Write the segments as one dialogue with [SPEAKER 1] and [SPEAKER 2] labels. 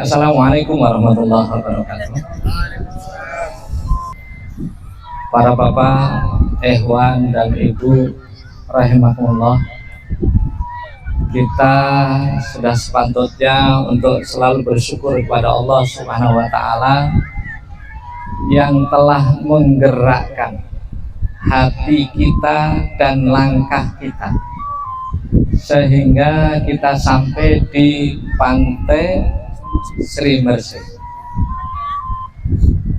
[SPEAKER 1] Assalamualaikum warahmatullahi wabarakatuh. Para bapak, ikhwan dan ibu rahimakumullah, kita sudah sepatutnya untuk selalu bersyukur kepada Allah Subhanahu wa taala yang telah menggerakkan hati kita dan langkah kita sehingga kita sampai di pantai Sri Mersih.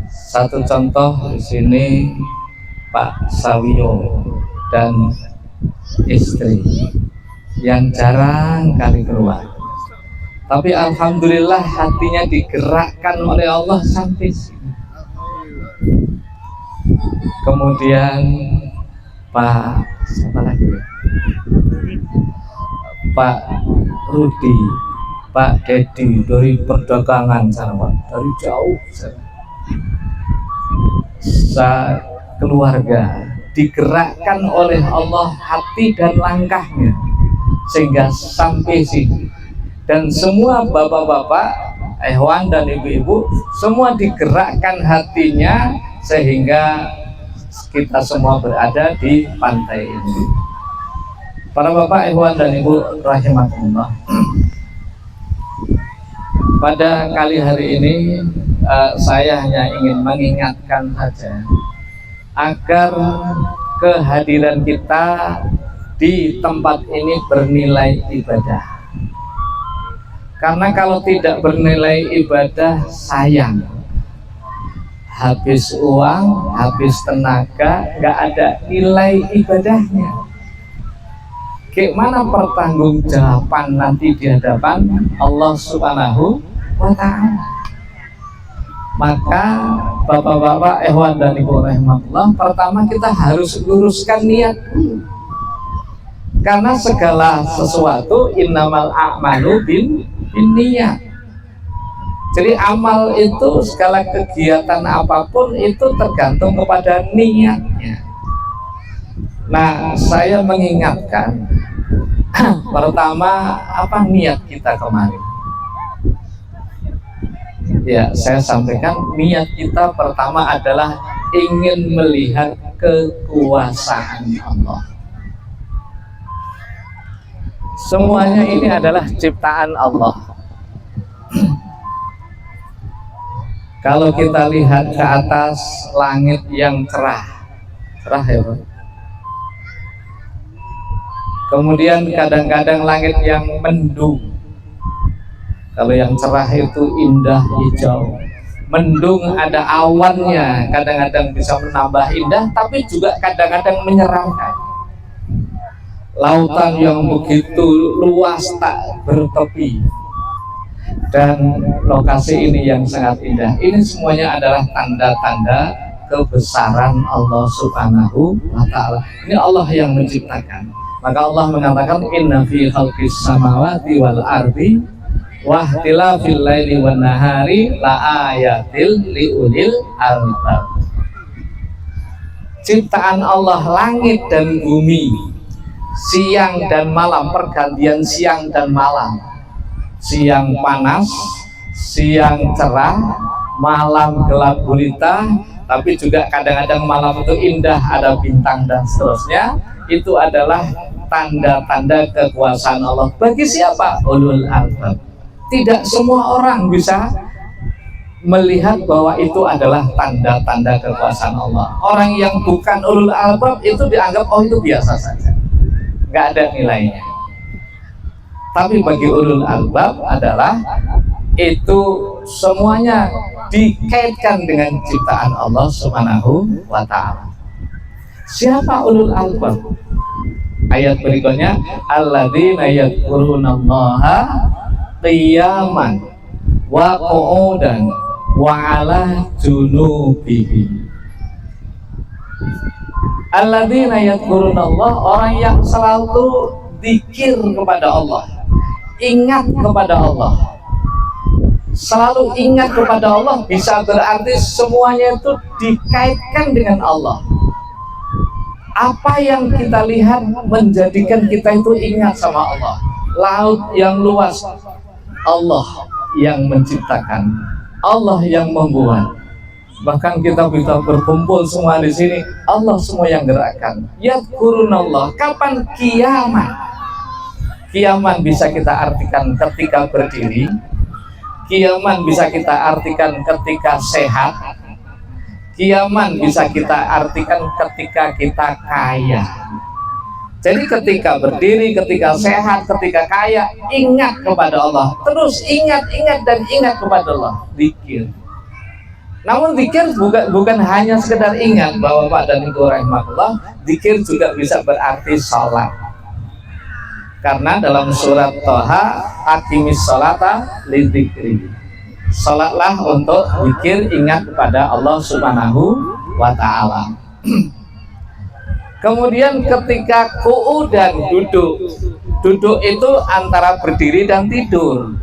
[SPEAKER 1] Satu contoh di sini Pak Sawiyo dan istri yang jarang kali keluar, tapi alhamdulillah hatinya digerakkan oleh Allah sampai sini. Kemudian Pak siapa lagi? Pak Rudi, Pak Dedi dari perdagangan sana, Pak, dari jauh sana. Keluarga digerakkan oleh Allah hati dan langkahnya sehingga sampai sini, dan semua bapak-bapak, ikhwan dan ibu-ibu semua digerakkan hatinya sehingga kita semua berada di pantai ini. Para bapak, ikhwan dan ibu rahimakumullah, pada kali hari ini saya hanya ingin mengingatkan saja agar kehadiran kita di tempat ini bernilai ibadah. Karena kalau tidak bernilai ibadah, sayang, habis uang, habis tenaga, nggak ada nilai ibadahnya. Gimana pertanggungjawaban nanti di hadapan Allah Subhanahu wa ta'ala? Maka bapak-bapak, ikhwan dan ibu rahimahullah, pertama kita harus luruskan niat dulu. Karena segala sesuatu innamal a'malu bin niat. Jadi amal itu, segala kegiatan apapun itu tergantung kepada niatnya. Nah, saya mengingatkan pertama, apa niat kita kemarin? Ya, saya sampaikan niat kita pertama adalah ingin melihat kekuasaan Allah. Semuanya ini adalah ciptaan Allah. Kalau kita lihat ke atas langit yang cerah ya Pak. Kemudian kadang-kadang langit yang mendung. Kalau yang cerah itu indah hijau, mendung ada awannya, kadang-kadang bisa menambah indah, tapi juga kadang-kadang menyeramkan. Lautan yang begitu luas tak bertepi, dan lokasi ini yang sangat indah. Ini semuanya adalah tanda-tanda kebesaran Allah Subhanahu wa ta'ala. Ini Allah yang menciptakan. Maka Allah mengatakan inna fi khalqis samawati wal ardi wa ikhtilafil laili wan nahari la ayatil liulil albab. Ciptaan Allah langit dan bumi, siang dan malam, pergantian siang dan malam, siang panas, siang cerah, malam gelap gulita, tapi juga kadang-kadang malam itu indah, ada bintang dan seterusnya. Itu adalah tanda-tanda kekuasaan Allah. Bagi siapa? Ulul albab. Tidak semua orang bisa melihat bahwa itu adalah tanda-tanda kekuasaan Allah. Orang yang bukan ulul albab itu dianggap oh itu biasa saja, nggak ada nilainya. Tapi bagi ulul albab adalah itu semuanya dikaitkan dengan ciptaan Allah Subhanahu wa ta'ala. Siapa ulul albab? Ayat berikutnya, alladzina yadhkurunallaha qiyaman wa qu'udan wa 'ala junubihim. Alladzina yadhkurunallah, orang yang selalu zikir kepada Allah, ingat kepada Allah. Selalu ingat kepada Allah bisa berarti semuanya itu dikaitkan dengan Allah. Apa yang kita lihat menjadikan kita itu ingat sama Allah. Laut yang luas, Allah. yang menciptakan, Allah yang membuat. Bahkan kita bisa berkumpul semua di sini, Allah semua yang gerakkan. Yadhkurunallah. Kapan kiamat? Kiamat bisa kita artikan ketika berdiri. Kiamat bisa kita artikan ketika sehat. Kiamat bisa kita artikan ketika kita kaya. Jadi ketika berdiri, ketika sehat, ketika kaya, ingat kepada Allah. Terus ingat dan ingat kepada Allah. Zikir. Namun zikir bukan hanya sekedar ingat, bahwa Bapak dan Ibu rahimahullah, zikir juga bisa berarti sholat. Karena dalam surat Toha, aqimis sholata lidzikri. Sholatlah untuk zikir, ingat kepada Allah Subhanahu wa ta'ala. Kemudian ketika qu'udan, duduk itu antara berdiri dan tidur.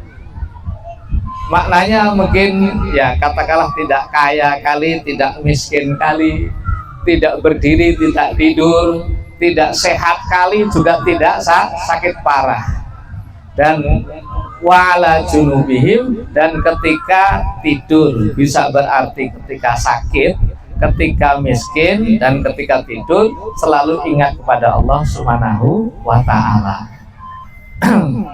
[SPEAKER 1] Maknanya mungkin ya katakanlah tidak kaya kali, tidak miskin kali, tidak berdiri, tidak tidur, tidak sehat kali, juga tidak sakit parah. Dan wa'ala junubihim, dan ketika tidur bisa berarti ketika sakit, ketika miskin, dan ketika tidur selalu ingat kepada Allah Subhanahu wa ta'ala.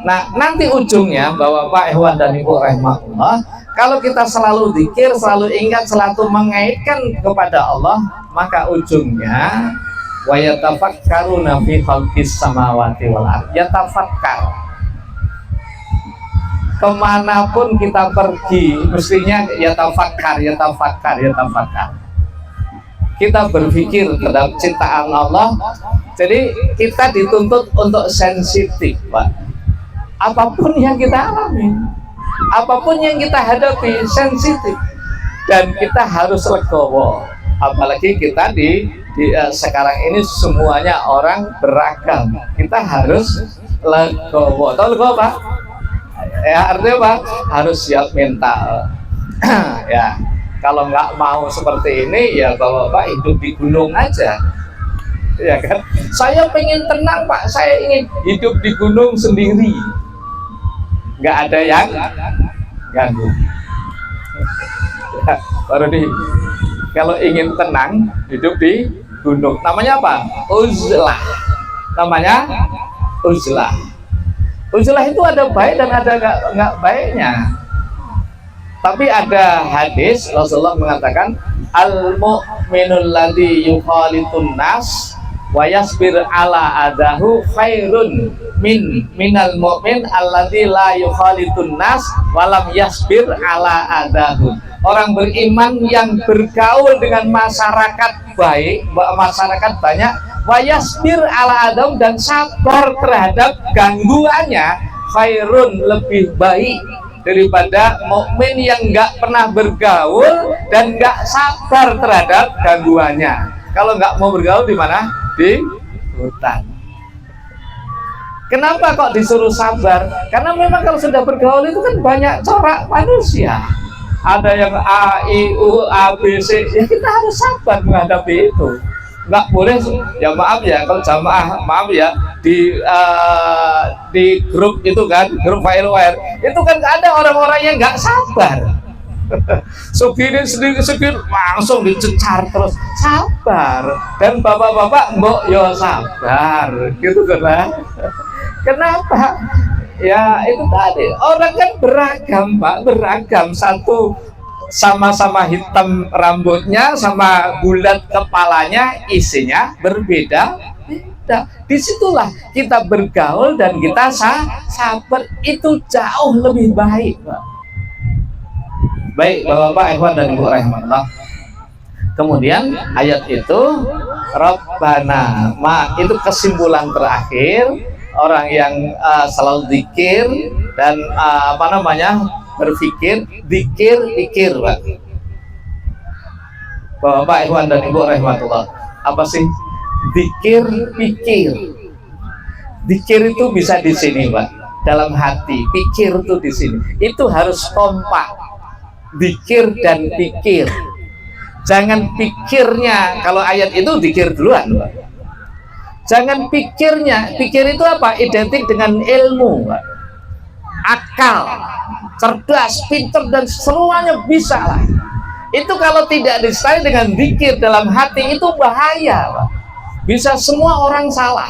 [SPEAKER 1] Nah, nanti ujungnya bahwa Pak Ikhwan dan Ibu rahimahullah, kalau kita selalu zikir, selalu ingat, selalu mengaitkan kepada Allah, maka ujungnya wa yatafakkaruna fi khalqis samawati wal ardh. Yatafakkar. Kemanapun kita pergi, mestinya yatafakkar. Kita berpikir terhadap ciptaan Allah. Jadi kita dituntut untuk sensitif, Pak. Apapun yang kita alami, apapun yang kita hadapi, sensitif. Dan kita harus legowo. Apalagi kita di sekarang ini semuanya orang beragam. Kita harus legowo. Tahu legowo, Pak? Ya, artinya Pak, harus siap mental. Ya, kalau nggak mau seperti ini, ya Bapak hidup di gunung aja. Ya kan, saya pengen tenang Pak, saya ingin hidup di gunung sendiri, nggak ada yang ganggu. Ya, baru di kalau ingin tenang hidup di gunung, namanya apa? Uzlah. Namanya uzlah. Uzlah itu ada baik dan ada nggak baiknya. Tapi ada hadis Rasulullah mengatakan, al-mu'minul ladzi yukhalitun nas wa yasbir ala adahu khairun minal mu'min alladzi la yukhalitun nas wa lam yasbir ala adahu. Orang beriman yang bergaul dengan masyarakat baik, masyarakat banyak, wa yasbir ala adahu, dan sabar terhadap gangguannya, khairun, lebih baik daripada mukmin yang nggak pernah bergaul dan nggak sabar terhadap gangguannya. Kalau nggak mau bergaul di mana? Di hutan. Kenapa kok disuruh sabar? Karena memang kalau sudah bergaul itu kan banyak corak manusia. Ada yang A, I, U, A, B, C. Ya kita harus sabar menghadapi itu. Nggak boleh, ya maaf ya, kalau jamaah maaf ya, di grup itu kan, grup firewire itu kan ada orang-orang yang nggak sabar. Supirnya sedikit langsung dicecar terus, sabar. Dan bapak-bapak mbok yo sabar gitu kan. Kenapa? Ya itu tadi, orang kan beragam Pak, beragam. Satu sama-sama hitam rambutnya, sama bulat kepalanya, isinya berbeda. Disitulah kita bergaul dan kita sabar, itu jauh lebih baik Pak. Baik Bapak-bapak, ikhwan dan ibu rahimahullah. Kemudian ayat itu Rabbana, itu kesimpulan terakhir orang yang selalu zikir dan berpikir, zikir Pak. Bapak ikhwan dan ibu rahimahullah, apa sih zikir, pikir? Zikir itu bisa di sini Pak, dalam hati. Pikir itu di sini. Itu harus kompak. Zikir dan pikir. Jangan pikirnya, kalau ayat itu zikir duluan Pak. Jangan pikirnya. Pikir itu apa? Identik dengan ilmu Pak. akal, cerdas, pinter, dan semuanya bisa lah. Itu kalau tidak disertai dengan zikir dalam hati itu bahaya, Pak. Bisa semua orang salah.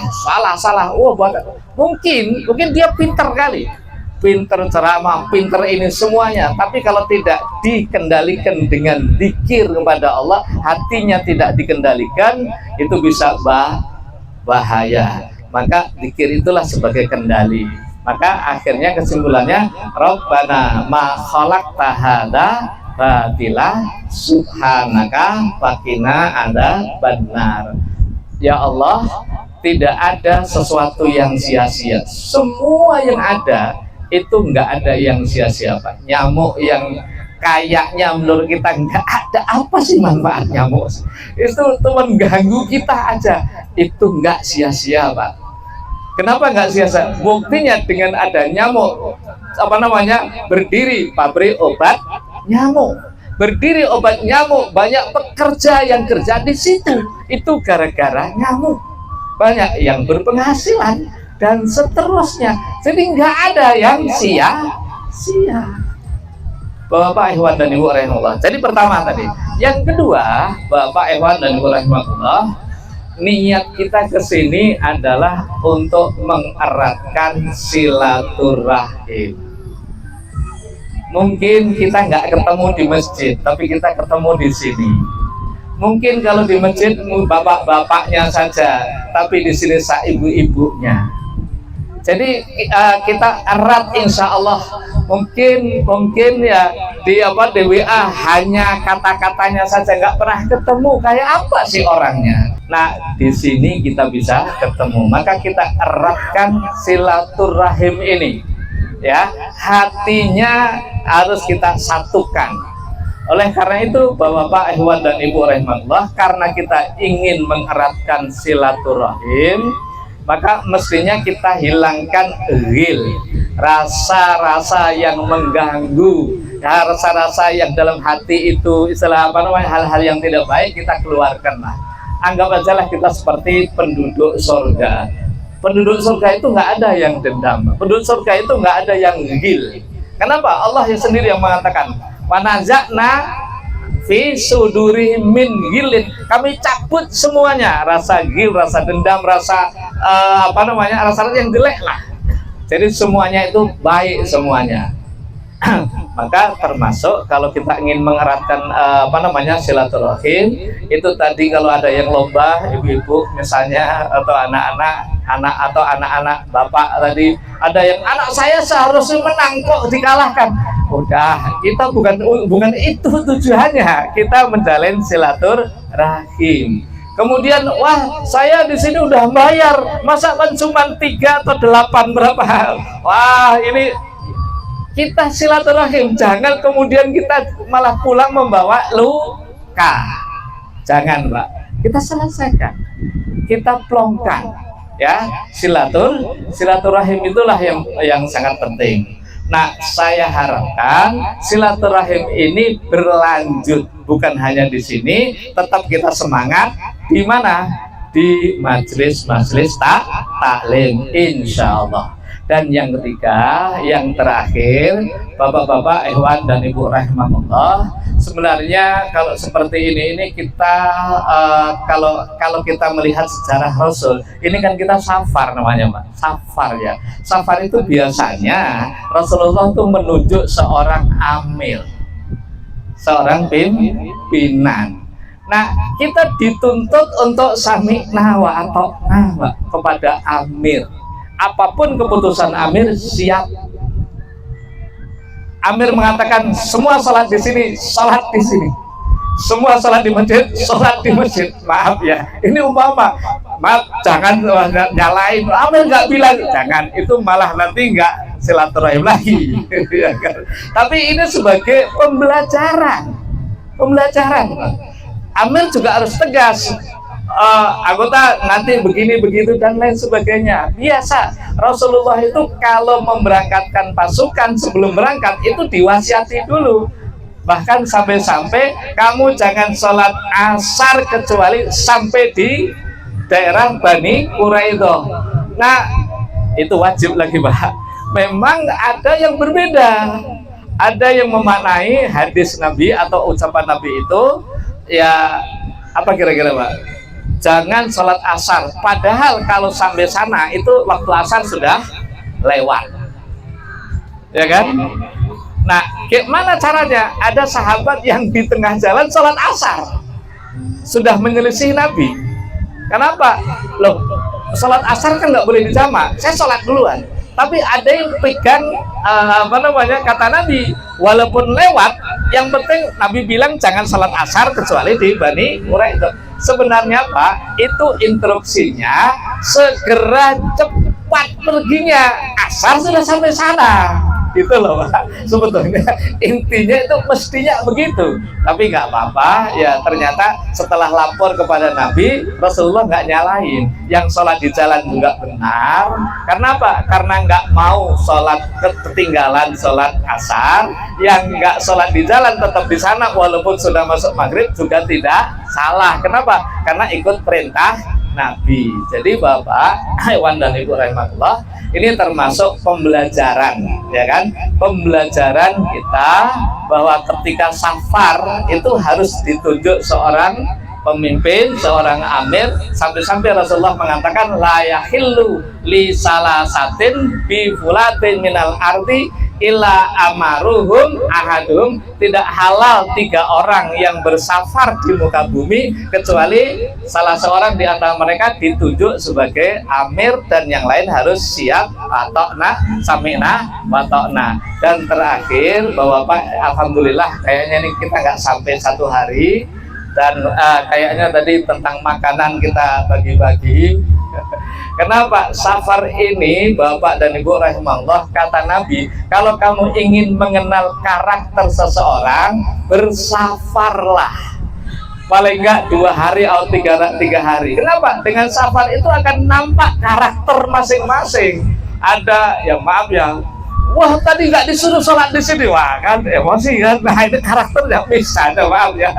[SPEAKER 1] Mungkin dia pinter kali, pinter ceramah, pinter ini semuanya, tapi kalau tidak dikendalikan dengan zikir kepada Allah, hatinya tidak dikendalikan, itu bisa bahaya. Maka zikir itulah sebagai kendali. Maka akhirnya kesimpulannya, Rabbana ma khalaqta hadza batila subhanaka faqina adzabannar. Ya Allah, tidak ada sesuatu yang sia-sia. Semua yang ada itu enggak ada yang sia-sia, Pak. Nyamuk yang kayaknya menurut kita enggak ada apa sih manfaat nyamuk, itu cuma ganggu kita aja, itu enggak sia-sia, Pak. Kenapa enggak sia-sia? Buktinya dengan ada nyamuk berdiri pabrik obat nyamuk, berdiri obat nyamuk, banyak pekerja yang kerja di situ, itu gara-gara nyamuk, banyak yang berpenghasilan dan seterusnya. Jadi nggak ada yang sia-sia. Bapak Ikhwan dan Ibu rahimahullah. Jadi pertama tadi. Yang kedua, Bapak Ikhwan dan Ibu rahimahullah, niat kita ke sini adalah untuk mengeratkan silaturahim. Mungkin kita nggak ketemu di masjid, tapi kita ketemu di sini. Mungkin kalau di masjid bapak-bapaknya saja, tapi di sini ibu-ibunya. Jadi kita erat, insya Allah. Mungkin ya di WA hanya kata-katanya saja, nggak pernah ketemu kayak apa sih orangnya. Nah, di sini kita bisa ketemu. Maka kita eratkan silaturahim ini. Ya, hatinya harus kita satukan. Oleh karena itu, Bapak Ikhwan dan Ibu rahimahullah, karena kita ingin mengeratkan silaturahim, maka mestinya kita hilangkan ghil, rasa-rasa yang mengganggu, rasa-rasa yang dalam hati itu hal-hal yang tidak baik kita keluarkanlah. Anggap aja lah kita seperti penduduk surga. Penduduk surga itu nggak ada yang dendam. Penduduk surga itu nggak ada yang ghil. Kenapa? Allah yang sendiri yang mengatakan, "Wanazakna fi suduri min ghilin." Kami cabut semuanya, rasa ghil, rasa dendam, rasa rasa yang jelek lah. Jadi semuanya itu baik semuanya. Maka termasuk kalau kita ingin mengeratkan silaturahim, itu tadi kalau ada yang lomba, ibu-ibu misalnya, atau anak-anak bapak tadi, ada yang anak saya seharusnya menang kok dikalahkan. Udah, kita bukan itu tujuannya. Kita menjalin silaturahim. Kemudian, wah, saya di sini udah bayar, masa kan cuma 3 atau 8 berapa? Wah, ini kita silaturahim, jangan kemudian kita malah pulang membawa luka. Jangan, Pak. Kita selesaikan, kita plongkan, ya. Silaturahim itulah yang sangat penting. Nah, saya harapkan silaturahim ini berlanjut, bukan hanya di sini, tetap kita semangat di mana? Di majelis taklim, insya Allah. Dan yang ketiga, yang terakhir, Bapak-bapak, Ikhwan dan Ibu rahimahullah, sebenarnya kalau seperti ini kita kalau kita melihat sejarah Rasul, ini kan kita safar namanya, Pak. Safar ya. Safar itu biasanya Rasulullah itu menunjuk seorang amil, seorang pimpinan. Nah, kita dituntut untuk sami'na wa ata'na kepada amir. Apapun keputusan amir, siap. Amir mengatakan semua sholat di sini, sholat di sini. Semua sholat di masjid, sholat di masjid. Maaf ya, ini umpama. Maaf, jangan nyalain. Amir nggak bilang jangan, itu malah nanti nggak silaturahim lagi. Tapi ini sebagai pembelajaran. Amir juga harus tegas. Anggota nanti begini begitu dan lain sebagainya. Biasa Rasulullah itu kalau memberangkatkan pasukan sebelum berangkat itu diwasiati dulu. Bahkan sampai-sampai kamu jangan sholat asar kecuali sampai di daerah Bani Quraidah. Nah, itu wajib lagi, Pak. memang ada yang berbeda. Ada yang memaknai hadis Nabi atau ucapan Nabi itu ya apa kira-kira Pak? Jangan sholat asar. Padahal kalau sampai sana itu waktu asar sudah lewat, ya kan? Nah, gimana caranya? Ada sahabat yang di tengah jalan sholat asar, sudah menyelisih Nabi. Kenapa? Loh, sholat asar kan nggak boleh dijamak. Saya sholat duluan. Tapi ada yang pegang kata Nabi, walaupun lewat, yang penting Nabi bilang jangan sholat asar kecuali di Bani Quraidah. Sebenarnya Pak, itu instruksinya segera cepat perginya, asar sudah sampai sana. Itu loh Pak, sebetulnya intinya itu mestinya begitu. Tapi nggak apa-apa, ya ternyata setelah lapor kepada Nabi, Rasulullah nggak nyalain. Yang sholat di jalan juga benar. Karena apa? Karena nggak mau sholat ketinggalan sholat asar. Yang nggak sholat di jalan tetap di sana walaupun sudah masuk maghrib juga tidak salah. Kenapa? Karena ikut perintah Nabi. Jadi Bapak, Iwan dan Ibu rahimahullah, ini termasuk pembelajaran, ya kan? Pembelajaran kita bahwa ketika safar itu harus ditunjuk seorang pemimpin, seorang amir, sampai-sampai Rasulullah mengatakan la yahillu li salasatin bi fulatin minal ardi illa amaruhum ahadum, tidak halal 3 orang yang bersafar di muka bumi kecuali salah seorang di antara mereka ditunjuk sebagai amir dan yang lain harus siap atokna sami'na watokna. Dan terakhir bahwa Pak, alhamdulillah kayaknya ini kita nggak sampai 1 hari dan kayaknya tadi tentang makanan kita bagi-bagi. Kenapa? Safar ini Bapak dan Ibu rahimahullah, kata Nabi, kalau kamu ingin mengenal karakter seseorang, bersafarlah paling enggak 2 hari atau 3 hari. Kenapa? Dengan safar itu akan nampak karakter masing-masing. Ada yang maaf ya, wah tadi nggak disuruh sholat di sini, wah kan emosi kan. Nah ini karakternya bisa, maaf ya.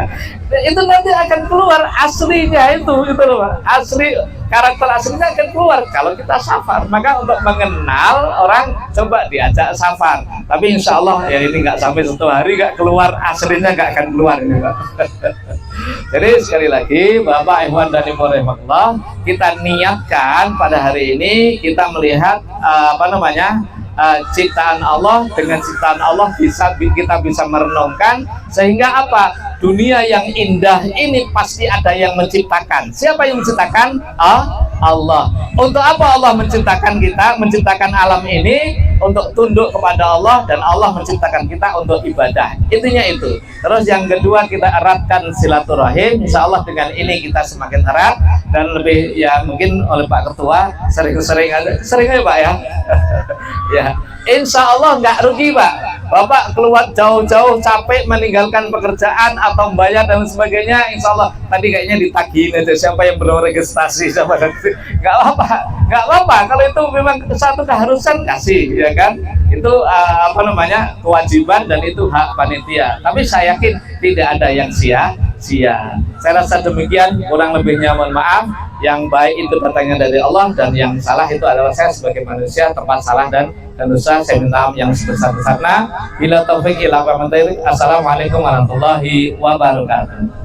[SPEAKER 1] Itu nanti akan keluar aslinya itu loh Pak. Asli karakter aslinya akan keluar kalau kita safar. Maka untuk mengenal orang coba diajak safar. Tapi insya Allah ya ini nggak sampai 1 hari nggak keluar aslinya, nggak akan keluar ini Pak. Jadi sekali lagi Bapak Ikhwan dan Ibu rahimahullah, kita niatkan pada hari ini kita melihat ciptaan Allah. Dengan ciptaan Allah kita bisa merenungkan sehingga apa? Dunia yang indah ini pasti ada yang menciptakan. Siapa yang menciptakan? Allah. Untuk apa Allah menciptakan kita? Menciptakan alam ini untuk tunduk kepada Allah, dan Allah menciptakan kita untuk ibadah. Intinya itu. Terus yang kedua, kita eratkan silaturahim. Insya Allah dengan ini kita semakin erat dan lebih, ya mungkin oleh Pak Ketua sering aja Pak ya. Ya, insya Allah nggak rugi Pak. Bapak keluar jauh-jauh capek meninggalkan pekerjaan atau membayar dan sebagainya, insya Allah tadi kayaknya ditagihin aja siapa yang belum registrasi sama nggak apa-apa kalau itu memang satu keharusan kasih, ya kan, itu kewajiban dan itu hak panitia. Tapi saya yakin tidak ada yang sia-sia. Saya rasa demikian, kurang lebihnya mohon maaf. Yang baik itu datangnya dari Allah dan yang salah itu adalah saya sebagai manusia, tempat salah dan dosa. Saya minta maaf yang sebesar-besarnya. Bila taufik ila wa taufiq. Assalamualaikum warahmatullahi wabarakatuh.